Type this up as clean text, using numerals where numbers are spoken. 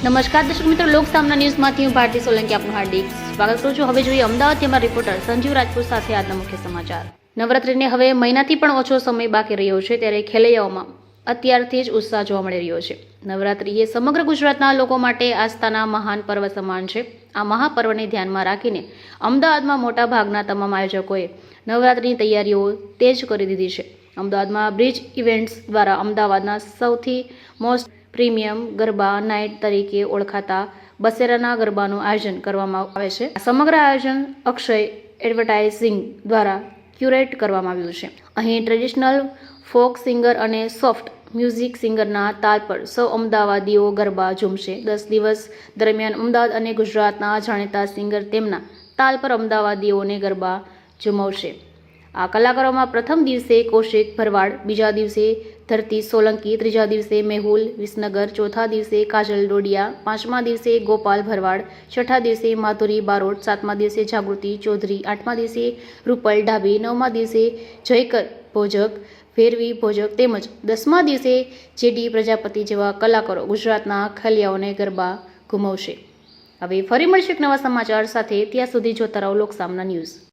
નમસ્કાર દર્શક મિત્રો, લોકસામના ન્યૂઝમાંથી હું ભારતી સોલંકી આપનું હાર્દિક સ્વાગત કરું છું. હવે જોઈએ અમદાવાદથી અમારા રિપોર્ટર સંજીવ રાજપૂત સાથે આજના મુખ્ય સમાચાર. નવરાત્રિને હવે મહિનાથી પણ ઓછો સમય બાકી રહ્યો છે, ત્યારે ખેલૈયાઓમાં અત્યારથી જ ઉત્સાહ જોવા મળી રહ્યો છે. નવરાત્રિ એ સમગ્ર ગુજરાતના લોકો માટે આસ્થાના મહાન પર્વ સમાન છે. આ મહાપર્વને ધ્યાનમાં રાખીને અમદાવાદમાં મોટા ભાગના તમામ આયોજકોએ નવરાત્રિની તૈયારીઓ તેજ કરી દીધી છે. અમદાવાદમાં બ્રિજ ઇવેન્ટ્સ દ્વારા અમદાવાદના સૌથી મોસ્ટ પ્રીમિયમ ગરબા નાઇટ તરીકે ઓળખાતા બસેરાના ગરબાનું આયોજન કરવામાં આવે છે. સમગ્ર આયોજન અક્ષય એડવર્ટાઇઝિંગ દ્વારા ક્યુરેટ કરવામાં આવ્યું છે. અહીં ટ્રેડિશનલ ફોક સિંગર અને સોફ્ટ મ્યુઝિક સિંગરના તાલ પર સૌ અમદાવાદીઓ ગરબા ઝૂમશે. 10 દિવસ દરમિયાન અમદાવાદ અને ગુજરાતના જાણીતા સિંગર તેમના તાલ પર અમદાવાદીઓને ગરબા ઝુમાવશે. આ કલાકારોમાં પ્રથમ દિવસે કૌશિક ભરવાડ, બીજા દિવસે ધરતી સોલંકી, ત્રીજા દિવસે મેહુલ વિસનગર, ચોથા દિવસે કાજલ ડોડિયા, પાંચમા દિવસે ગોપાલ ભરવાડ, છઠ્ઠા દિવસે માધુરી બારોટ, સાતમા દિવસે જાગૃતિ ચૌધરી, આઠમા દિવસે રૂપલ ડાભી, નવમા દિવસે જયકર ભોજક, ભેરવી ભોજક તેમજ 10મા દિવસે જેડી પ્રજાપતિ જેવા કલાકારો ગુજરાતના ખેલૈયાઓને ગરબા ઘુમાવશે. હવે ફરી મળશે એક નવા સમાચાર સાથે. ત્યાં સુધી જોતા રહો લોકસામના ન્યૂઝ.